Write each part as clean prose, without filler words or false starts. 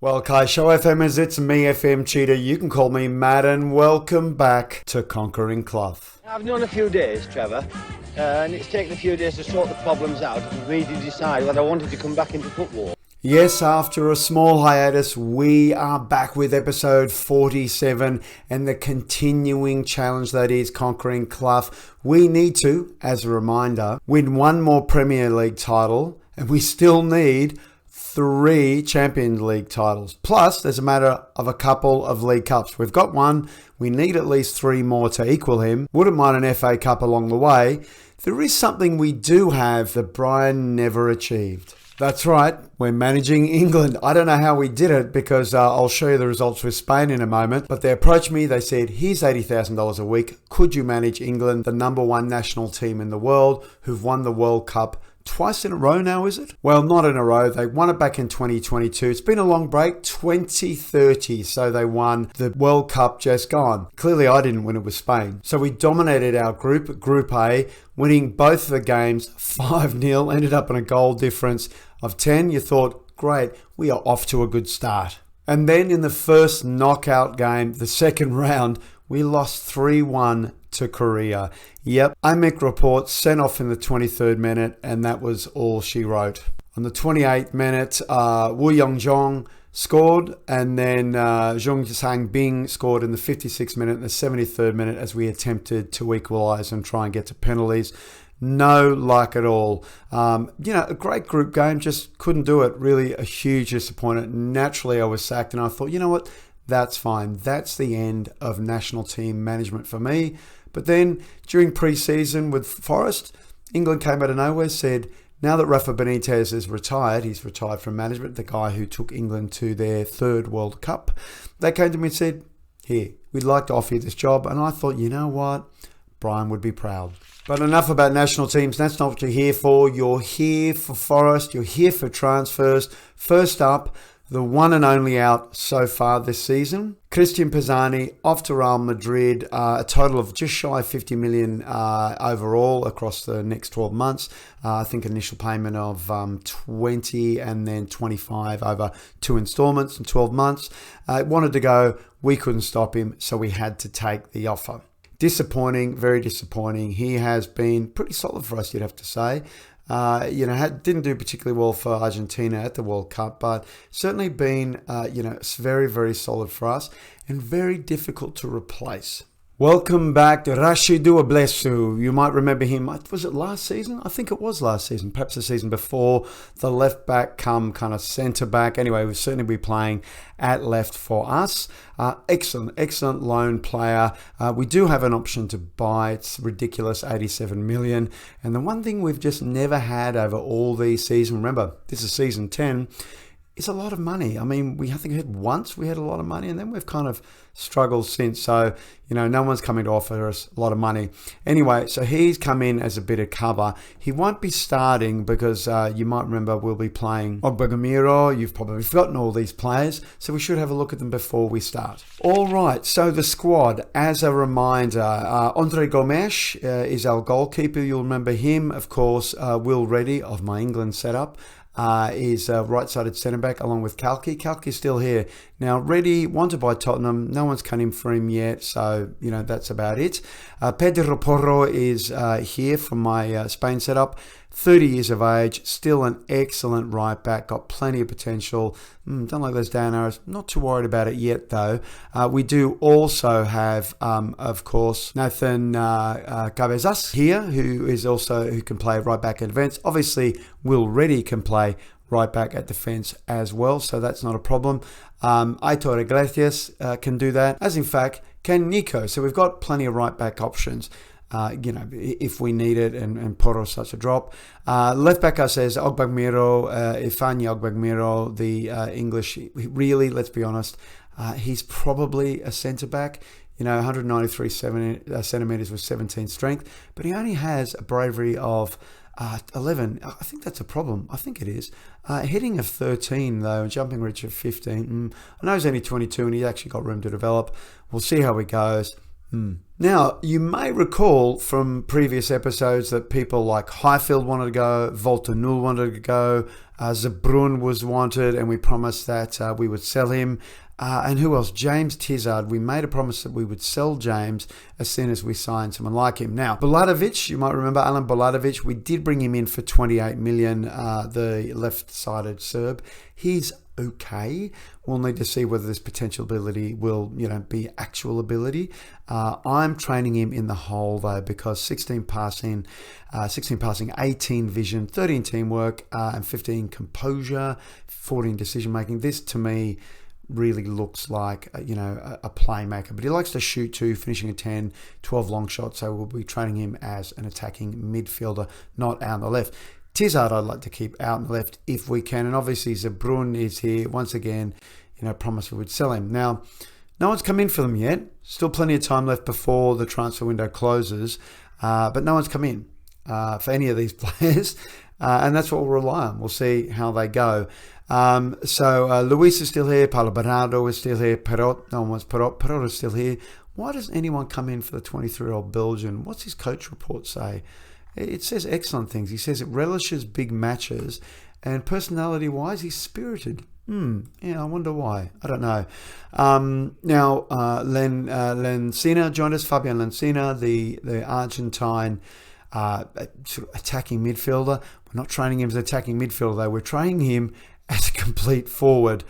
Well, Kai Show FMers, it's me, FM Cheetah. You can call me Matt, and welcome back to Conquering Clough. I've known a few days, Trevor, and it's taken a few days to sort the problems out and for me to decide whether I wanted to come back into football. Yes, after a small hiatus, we are back with episode 47 and the continuing challenge that is Conquering Clough. We need to, as a reminder, win one more Premier League title, and we still need 3 Champions League titles. Plus, there's a matter of a couple of League Cups. We've got one. We need at least 3 more to equal him. Wouldn't mind an FA Cup along the way. There is something we do have that Brian never achieved. That's right, we're managing England. I don't know how we did it because I'll show you the results with Spain in a moment. But they approached me, they said, here's $80,000 a week. Could you manage England, the number 1 national team in the world, who've won the World Cup twice in a row now, is it? Well, not in a row. They won it back in 2022. It's been a long break, 2030. So they won the World Cup just gone. Clearly, I didn't win it with Spain. So we dominated our group, Group A, winning both of the games 5-0, ended up in a goal difference of 10. You thought, great, we are off to a good start. And then in the first knockout game, the second round, we lost 3-1 to Korea. Yep, Amick report sent off in the 23rd minute, and that was all she wrote. On the 28th minute, Woo Young-jong scored, and then Jung Sang-bing scored in the 56th minute and the 73rd minute as we attempted to equalise and try and get to penalties. No luck at all. A great group game, just couldn't do it. Really a huge disappointment. Naturally, I was sacked, and I thought, you know what? That's fine. That's the end of national team management for me. But then during pre-season with Forest, England came out of nowhere, said, now that Rafa Benitez is retired, he's retired from management, the guy who took England to their 3rd World Cup, they came to me and said, here, we'd like to offer you this job. And I thought, you know what? Brian would be proud. But enough about national teams. That's not what you're here for. You're here for Forest. You're here for transfers. First up, the one and only out so far this season, Christian Pisani off to Real Madrid, a total of just shy of 50 million overall across the next 12 months. I think initial payment of 20 and then 25 over 2 installments in 12 months. Wanted to go, we couldn't stop him, so we had to take the offer. Disappointing, very disappointing. He has been pretty solid for us, you'd have to say. Didn't do particularly well for Argentina at the World Cup, but certainly been, very, very solid for us and very difficult to replace. Welcome back to Rashidou Ablesu. You might remember him. Was it last season? I think it was last season, perhaps the season before. The left back come kind of centre back. Anyway, we'll certainly be playing at left for us. Excellent loan player. We do have an option to buy. It's ridiculous, 87 million. And the one thing we've just never had over all these seasons, remember, this is season 10, it's a lot of money. I mean, I think we had a lot of money, and then we've kind of struggled since. So, no one's coming to offer us a lot of money. Anyway, so he's come in as a bit of cover. He won't be starting because you might remember we'll be playing Ogbegamiro. You've probably forgotten all these players, so we should have a look at them before we start. All right, so the squad, as a reminder, Andre Gomes is our goalkeeper. You'll remember him, of course. Will Reddy of my England setup. Is right-sided centre-back along with Cloughie. Cloughie's still here. Now, Reddy, wanted by Tottenham. No one's cut him for him yet, so, that's about it. Pedro Porro is here from my Spain setup. 30 years of age, still an excellent right back, got plenty of potential. Don't like those down arrows. Not too worried about it yet, though. We do also have, of course, Nathan Cabezas here, who can play right back at defence. Obviously, Will Reddy can play right back at defence as well, so that's not a problem. Aitor Iglesias can do that, as in fact can Nico. So we've got plenty of right back options. If we need it, and Porro's such a drop. Left back, I says Ogbegamiro, Ifeanyi Ogbegamiro, the English. Really, let's be honest, he's probably a centre back. 193 centimetres with 17 strength, but he only has a bravery of 11. I think that's a problem. I think it is. Hitting of 13 though, and jumping reach of 15. I know he's only 22 and he's actually got room to develop. We'll see how he goes. Now, you may recall from previous episodes that people like Highfield wanted to go, Volta Null wanted to go, Zabrun was wanted, and we promised that we would sell him. And who else? James Tizard. We made a promise that we would sell James as soon as we signed someone like him. Now, Boladovic, you might remember Alan Boladovic. We did bring him in for 28 million, the left-sided Serb. He's okay. We'll need to see whether this potential ability will, be actual ability. I'm training him in the hole though, because 16 passing, 18 vision, 13 teamwork, and 15 composure, 14 decision making. This to me really looks like a playmaker, but he likes to shoot too, finishing a 10, 12 long shots. So we'll be training him as an attacking midfielder, not out on the left. Tizard I'd like to keep out on the left if we can, and obviously Zabrun is here once again. Promised we would sell him. Now, no one's come in for them yet. Still plenty of time left before the transfer window closes, but no one's come in for any of these players, and that's what we'll rely on. We'll see how they go. So Luis is still here, Paulo Bernardo is still here, Perot, no one wants Perot, Perot is still here. Why doesn't anyone come in for the 23-year-old Belgian? What's his coach report say? It says excellent things. He says it relishes big matches, and personality-wise, he's spirited. I wonder why. I don't know. Now, Lencina joined us, Fabian Lencina, the Argentine sort of attacking midfielder. We're not training him as an attacking midfielder, though. We're training him as a complete forward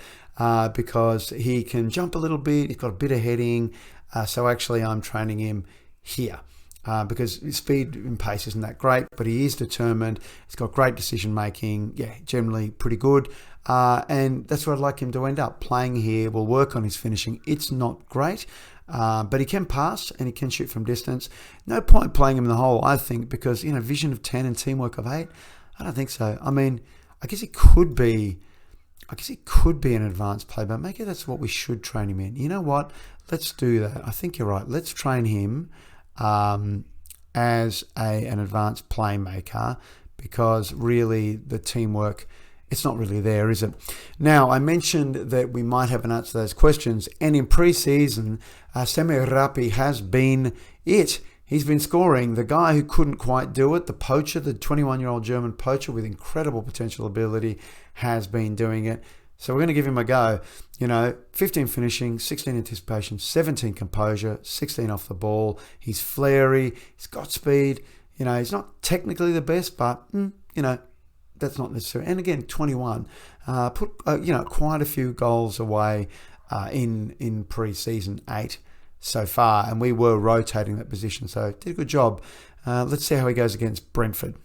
because he can jump a little bit. He's got a bit of heading. So actually, I'm training him here. Because his speed and pace isn't that great, but he is determined. He's got great decision making. Yeah, generally pretty good. And that's where I'd like him to end up. Playing here, we'll work on his finishing. It's not great, but he can pass and he can shoot from distance. No point playing him in the hole, I think, because vision of 10 and teamwork of 8. I don't think so. I mean, I guess it could be an advanced play, but maybe that's what we should train him in. You know what? Let's do that. I think you're right. Let's train him as an advanced playmaker, because really the teamwork, it's not really there, is it? Now, I mentioned that we might have an answer to those questions, and in pre-season, Semir Rapi has been it. He's been scoring. The guy who couldn't quite do it, the poacher, the 21-year-old German poacher with incredible potential ability, has been doing it. So we're going to give him a go. 15 finishing, 16 anticipation, 17 composure, 16 off the ball. He's flary. He's got speed. He's not technically the best, but, that's not necessary. And again, 21. Put, quite a few goals away in pre-season 8 so far. And we were rotating that position. So did a good job. Let's see how he goes against Brentford.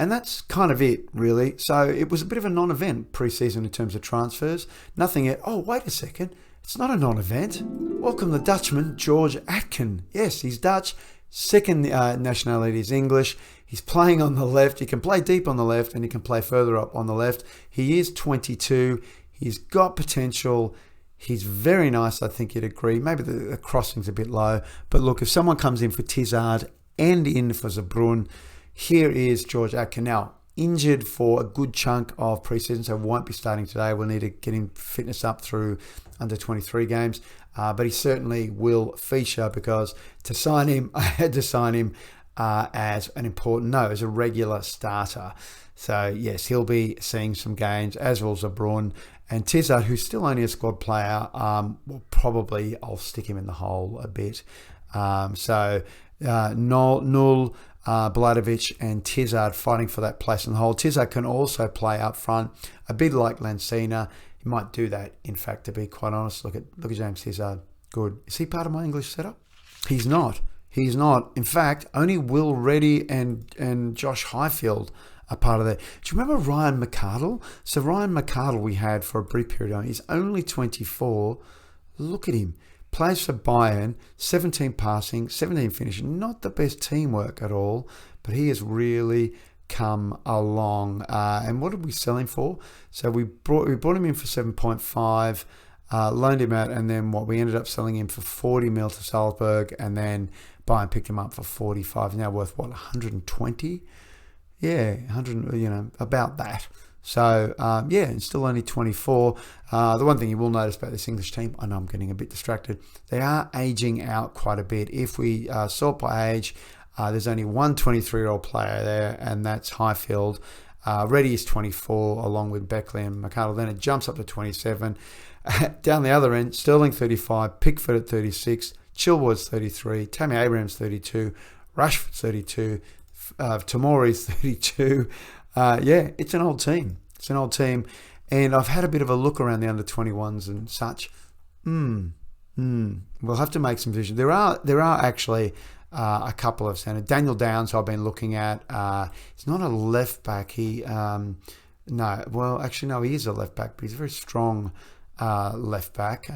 And that's kind of it, really. So it was a bit of a non-event pre-season in terms of transfers. Nothing yet. Oh, wait a second. It's not a non-event. Welcome the Dutchman, George Atkin. Yes, he's Dutch. Second nationality is English. He's playing on the left. He can play deep on the left and he can play further up on the left. He is 22. He's got potential. He's very nice, I think you'd agree. Maybe the crossing's a bit low. But look, if someone comes in for Tizard and in for Zabrun, here is George Atkin. Now, injured for a good chunk of preseason, so won't be starting today. We'll need to get him fitness up through under 23 games. But he certainly will feature, because to sign him, I had to sign him as a regular starter. So, yes, he'll be seeing some games, as will Zabrun. And Tizard, who's still only a squad player, I'll stick him in the hole a bit. Null, Boladovic and Tizard fighting for that place in the hole. Tizard can also play up front, a bit like Lencina. He might do that, in fact, to be quite honest. Look at James Tizard. Good. Is he part of my English setup? He's not. In fact, only Will Reddy and Josh Highfield are part of that. Do you remember Ryan McArdle? So Ryan McArdle we had for a brief period. He's only 24. Look at him. Plays for Bayern, 17 passing, 17 finishing. Not the best teamwork at all, but he has really come along. And what did we sell him for? So we brought him in for 7.5, loaned him out, and then we ended up selling him for 40 mil to Salzburg, and then Bayern picked him up for 45. Now worth 120? Yeah, 100. About that. So, yeah, and still only 24. The one thing you will notice about this English team, I know I'm getting a bit distracted, they are aging out quite a bit. If we sort by age, there's only one 23-year-old player there, and that's Highfield. Reddy is 24, along with Beckley and McArdle. Then it jumps up to 27. Down the other end, Sterling 35, Pickford at 36, Chilwell's 33, Tammy Abraham's 32, Rashford's 32, Tomori's 32. Yeah, it's an old team. It's an old team. And I've had a bit of a look around the under-21s and such. We'll have to make some vision. There are actually a couple of centre. Daniel Downs I've been looking at. He's not a left back. He is a left back, but he's a very strong left back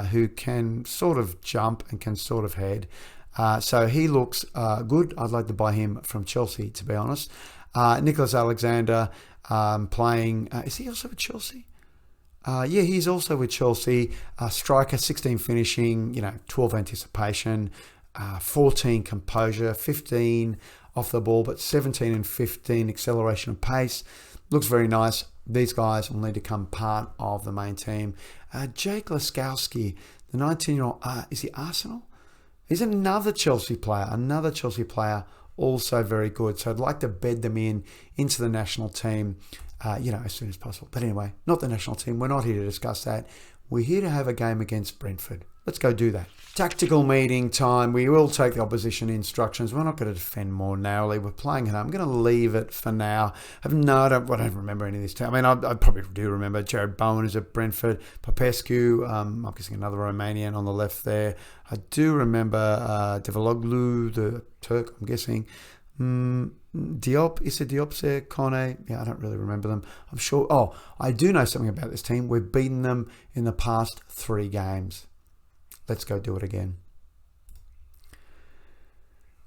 who can sort of jump and can sort of head. So he looks good. I'd like to buy him from Chelsea, to be honest. Nicholas Alexander playing. Is he also with Chelsea? Yeah, he's also with Chelsea. Striker, 16 finishing, 12 anticipation, 14 composure, 15 off the ball, but 17 and 15 acceleration and pace. Looks very nice. These guys will need to become part of the main team. Jake Laskowski, the 19-year-old, is he Arsenal? He's another Chelsea player, also very good. So I'd like to bed them into the national team, as soon as possible. But anyway, not the national team. We're not here to discuss that. We're here to have a game against Brentford. Let's go do that. Tactical meeting time. We will take the opposition instructions. We're not going to defend more narrowly. We're playing it. I'm going to leave it for now. I don't remember any of this. I mean, I probably do remember Jared Bowen is at Brentford. Popescu, I'm guessing another Romanian on the left there. I do remember Develoglu, the Turk, I'm guessing. Diop, Issa Diop's there, Kone. Yeah, I don't really remember them. I'm sure. Oh, I do know something about this team. We've beaten them in the past 3 games. Let's go do it again.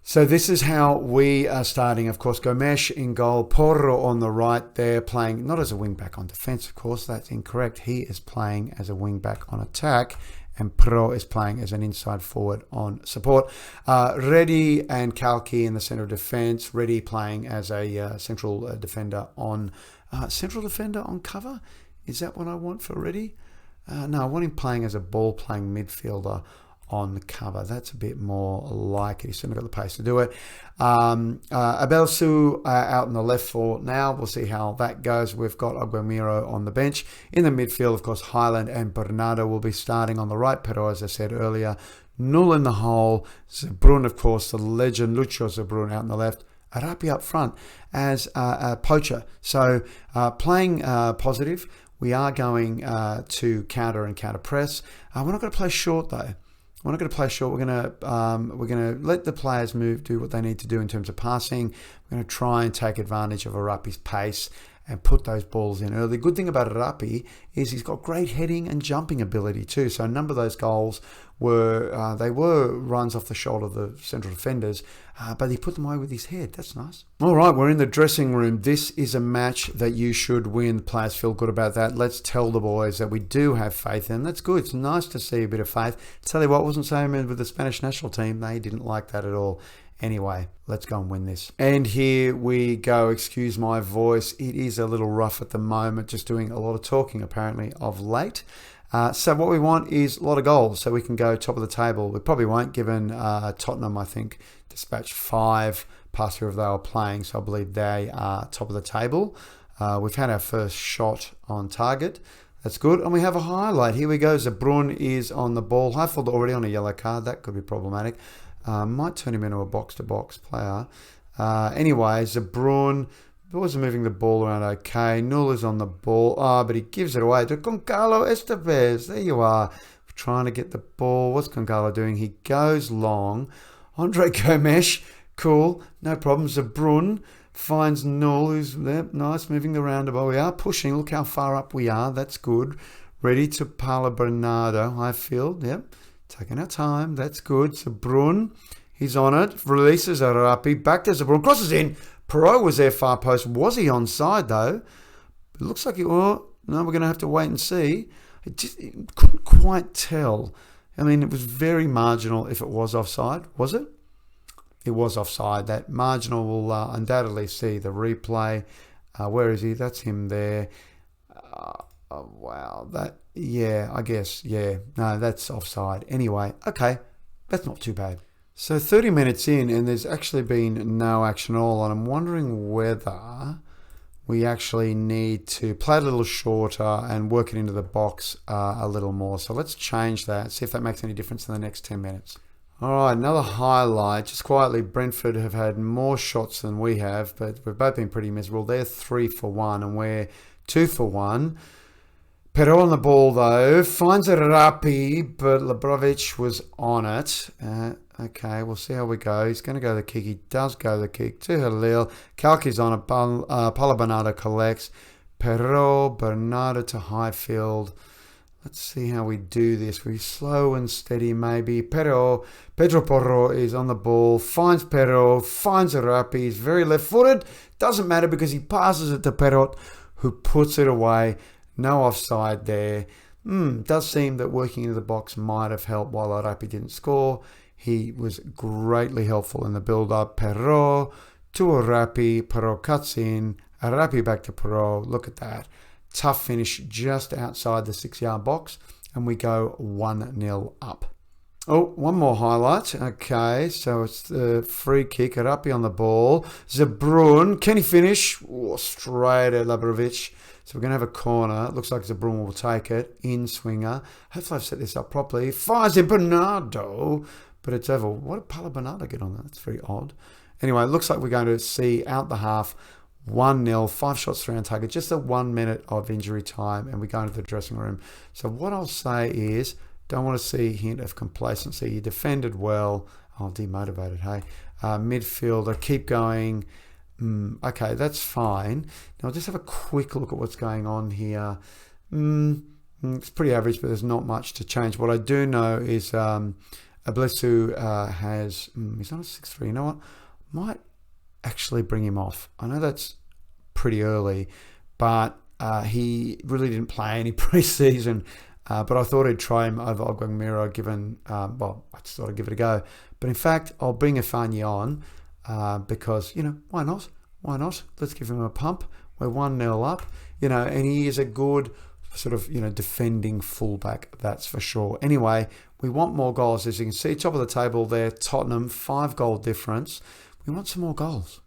So this is how we are starting. Of course, Gomes in goal, Porro on the right there, playing not as a wing back on defense. Of course, that's incorrect. He is playing as a wing back on attack, and Pro is playing as an inside forward on support. Reddy and Cloughie in the centre of defence. Reddy playing as a central defender on cover. Is that what I want for Reddy? No, I want him playing as a ball-playing midfielder on cover. That's a bit more like it. He's certainly got the pace to do it. Abelsu out in the left for now. We'll see how that goes. We've got Aguamiro on the bench. In the midfield, of course, Highland and Bernardo will be starting on the right. Pero, as I said earlier, Null in the hole. Zebrun, of course, the legend Lucio Zebrun out in the left. Arapi up front as a poacher. So playing positive. We are going to counter and counter press. We're not going to play short though. We're not going to play short. We're going to let the players do what they need to do in terms of passing. We're going to try and take advantage of Arapi's pace and put those balls in early. The good thing about Arapi is he's got great heading and jumping ability too. So a number of those goals were runs off the shoulder of the central defenders, but he put them away with his head. That's nice. All right, we're in the dressing room. This is a match that you should win. The players feel good about that. Let's tell the boys that we do have faith in them. That's good. It's nice to see a bit of faith. Tell you what, wasn't same with the Spanish national team. They didn't like that at all. Anyway, let's go and win this. And here we go. Excuse my voice. It is a little rough at the moment, just doing a lot of talking apparently of late. So what we want is a lot of goals so we can go top of the table. We probably won't, given Tottenham, I think, dispatched 5 past whoever they were playing. So I believe they are top of the table. We've had our first shot on target. That's good. And we have a highlight. Here we go. Zebrun is on the ball. Highfield already on a yellow card. That could be problematic. Might turn him into a box-to-box player. Anyway, Zebrun was moving the ball around okay. Null is on the ball. But he gives it away to Goncalo Estevez. There you are. Trying to get the ball. What's Goncalo doing? He goes long. Andre Gomes. Cool. No problem. Zebrun finds Null, who's there. Nice. Moving the roundabout. We are pushing. Look how far up we are. That's good. Ready to Paolo Bernardo. Highfield. Yep. Taking our time. That's good. Zebrun, he's on it. Releases Arapi. Back to Zebrun. Crosses in. Perot was there far post. Was he onside though? It looks like no, we're going to have to wait and see. It couldn't quite tell. I mean, it was very marginal if it was offside. Was it? It was offside. That marginal will undoubtedly see the replay. Where is he? That's him there. Oh, wow. I guess. Yeah. No, that's offside. Anyway, okay. That's not too bad. So 30 minutes in, and there's actually been no action at all. And I'm wondering whether we actually need to play a little shorter and work it into the box a little more. So let's change that, see if that makes any difference in the next 10 minutes. All right, another highlight. Just quietly, Brentford have had more shots than we have, but we've both been pretty miserable. They're 3 for 1 and we're 2 for 1. Pero on the ball, though, finds a Rapi, but Labrovic was on it. Okay, we'll see how we go. He's going to go the kick. He does go the kick to Halil. Cloughie's on it. Paulo Bernardo collects. Pero, Bernardo to Highfield. Let's see how we do this. We slow and steady, maybe. Pedro Porro is on the ball. Finds Pero. Finds a Rapi. He's very left-footed. Doesn't matter because he passes it to Perot, who puts it away. No offside there. Does seem that working into the box might have helped while Arapi didn't score. He was greatly helpful in the build-up. Pero to Arapi. Pero cuts in. Arapi back to Pero. Look at that. Tough finish just outside the 6-yard box. And we go 1-0 up. Oh, one more highlight. Okay, so it's the free kick. Arapi on the ball. Zabrun. Can he finish? Oh, straight at Labrovic. So we're going to have a corner. It looks like Zabrun will take it. In swinger. Hopefully I've set this up properly. Fires in Bernardo. But it's over. What did Paulo Bernardo get on that? That's very odd. Anyway, it looks like we're going to see out the half 1-0. 5 shots, 3 on target. Just a 1 minute of injury time. And we go into the dressing room. So what I'll say is, don't want to see a hint of complacency. You defended well. Oh, demotivated, hey. Midfielder, keep going. Okay, that's fine. Now I'll just have a quick look at what's going on here. It's pretty average, but there's not much to change. What I do know is Ablesu has... he's on a 6-3. You know what? Might actually bring him off. I know that's pretty early, but he really didn't play any pre-season. But I thought I'd try him over Ogwangmiro given... I just thought I'd give it a go. But in fact, I'll bring Afani on because, why not? Why not? Let's give him a pump. We're 1-0 up, and he is a good sort of, defending fullback, that's for sure. Anyway, we want more goals. As you can see, top of the table there, Tottenham, 5-goal difference. We want some more goals.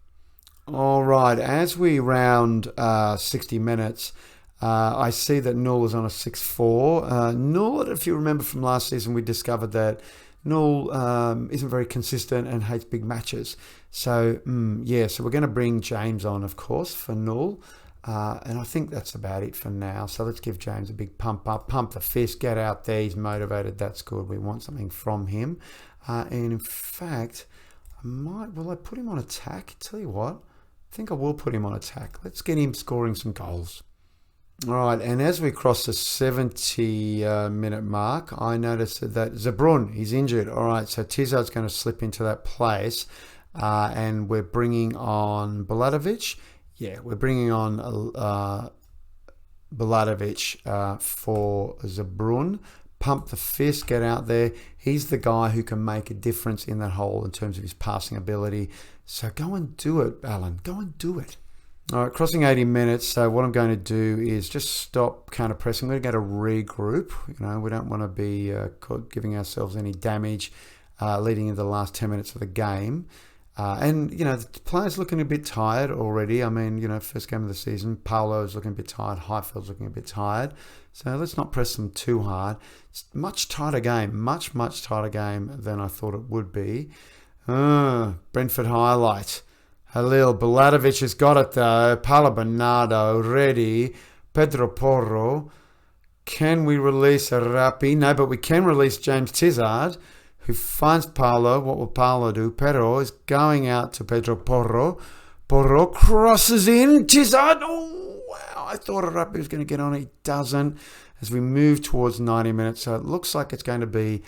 All right, as we round 60 minutes, I see that Null is on a 6-4. Null, if you remember from last season, we discovered that Null isn't very consistent and hates big matches. So, so we're going to bring James on, of course, for Null. And I think that's about it for now. So let's give James a big pump up, pump the fist, get out there. He's motivated. That's good. We want something from him. And in fact, will I put him on attack? Tell you what, I think I will put him on attack. Let's get him scoring some goals. All right, and as we cross the 70-minute mark, I noticed that Zabrun, he's injured. All right, so Tizard's going to slip into that place, and we're bringing on Baladovic. Yeah, we're bringing on Baladovic for Zabrun. Pump the fist, get out there. He's the guy who can make a difference in that hole in terms of his passing ability. So go and do it, Alan. Go and do it. All right, crossing 80 minutes. So what I'm going to do is just stop counter-pressing. We're going to regroup. We don't want to be giving ourselves any damage leading into the last 10 minutes of the game. The players looking a bit tired already. I mean, first game of the season, Paolo's looking a bit tired. Highfield's looking a bit tired. So let's not press them too hard. It's a much tighter game. Much tighter game than I thought it would be. Brentford highlight. Halil Baladovic has got it though. Paulo Bernardo ready. Pedro Porro. Can we release Arapi? No, but we can release James Tizard, who finds Paulo. What will Paulo do? Pedro is going out to Pedro Porro. Porro crosses in. Tizard. Oh, wow. I thought Arapi was going to get on it. He doesn't. As we move towards 90 minutes. So it looks like it's going to be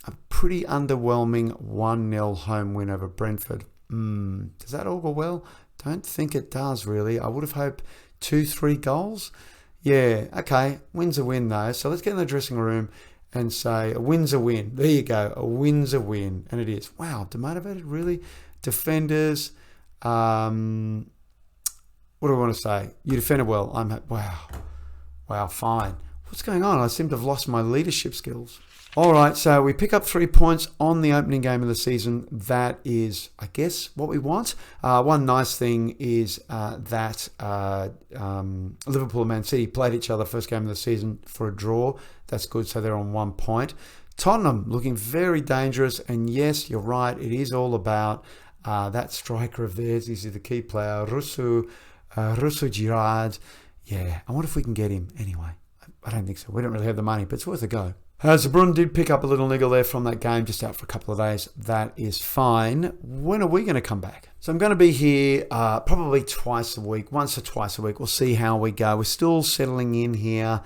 a pretty underwhelming 1-0 home win over Brentford. Does that all go well? Don't think it does, really. I would have hoped 2-3 goals. Yeah, okay. Win's a win, though. So let's get in the dressing room and say, a win's a win. There you go. A win's a win. And it is. Wow, demotivated, really? Defenders. What do I want to say? You defended well. Wow, fine. What's going on? I seem to have lost my leadership skills. All right, so we pick up 3 points on the opening game of the season. That is, I guess, what we want. One nice thing is that Liverpool and Man City played each other first game of the season for a draw. That's good, so they're on 1 point. Tottenham looking very dangerous, and yes, you're right, it is all about that striker of theirs. He's the key player, Rusu Girard. Yeah, I wonder if we can get him anyway. I don't think so. We don't really have the money, but it's worth a go. Zabrun did pick up a little niggle there from that game, just out for a couple of days. That is fine. When are we going to come back? So I'm going to be here probably twice a week, once or twice a week. We'll see how we go. We're still settling in here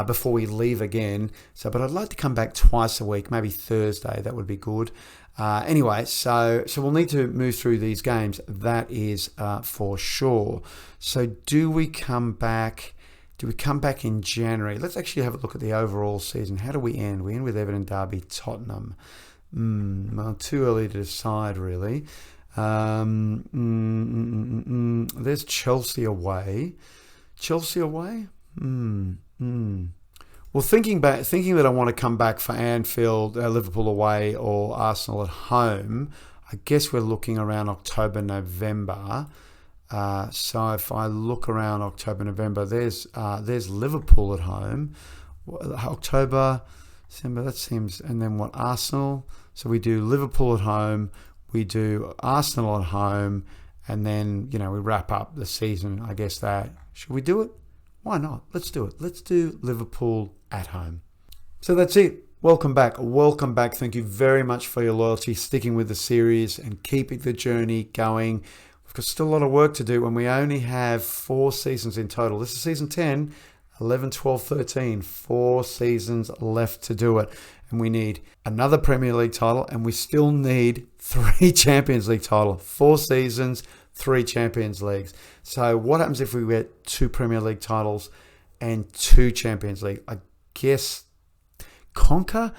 before we leave again. But I'd like to come back twice a week, maybe Thursday. That would be good. Anyway, so we'll need to move through these games. That is for sure. So do we come back? Do we come back in January? Let's actually have a look at the overall season. How do we end? We end with Everton, Derby, Tottenham. Well, too early to decide, really. There's Chelsea away. Chelsea away? Well, thinking that I want to come back for Anfield, Liverpool away, or Arsenal at home, I guess we're looking around October, November. So if I look around October, November, there's Liverpool at home. October, December, that seems, and then what, Arsenal? So we do Liverpool at home, we do Arsenal at home, and then, we wrap up the season, I guess that. Should we do it? Why not? Let's do it. Let's do Liverpool at home. So that's it. Welcome back. Thank you very much for your loyalty, sticking with the series and keeping the journey going. We've got still a lot of work to do when we only have 4 seasons in total. This is season 10, 11, 12, 13. 4 seasons left to do it. And we need another Premier League title, and we still need 3 Champions League titles. 4 seasons, 3 Champions Leagues. So what happens if we get 2 Premier League titles and 2 Champions League? I guess conquer?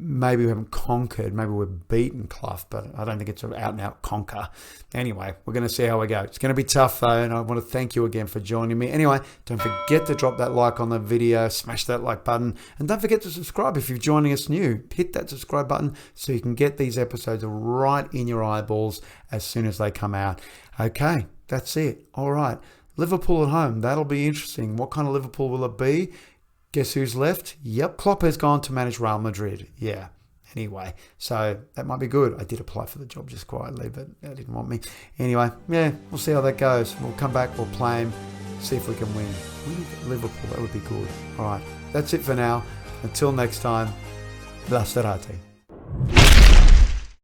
Maybe we haven't conquered. Maybe we've beaten Clough, but I don't think it's an out-and-out conquer. Anyway, we're going to see how we go. It's going to be tough, though, and I want to thank you again for joining me. Anyway, don't forget to drop that like on the video, smash that like button, and don't forget to subscribe if you're joining us new. Hit that subscribe button so you can get these episodes right in your eyeballs as soon as they come out. Okay, that's it. All right, Liverpool at home. That'll be interesting. What kind of Liverpool will it be? Guess who's left? Yep, Klopp has gone to manage Real Madrid. Yeah, anyway, so that might be good. I did apply for the job just quietly, but they didn't want me. Anyway, yeah, we'll see how that goes. We'll come back, we'll play him, see if we can win. Liverpool, that would be good. All right, that's it for now. Until next time, La Serate.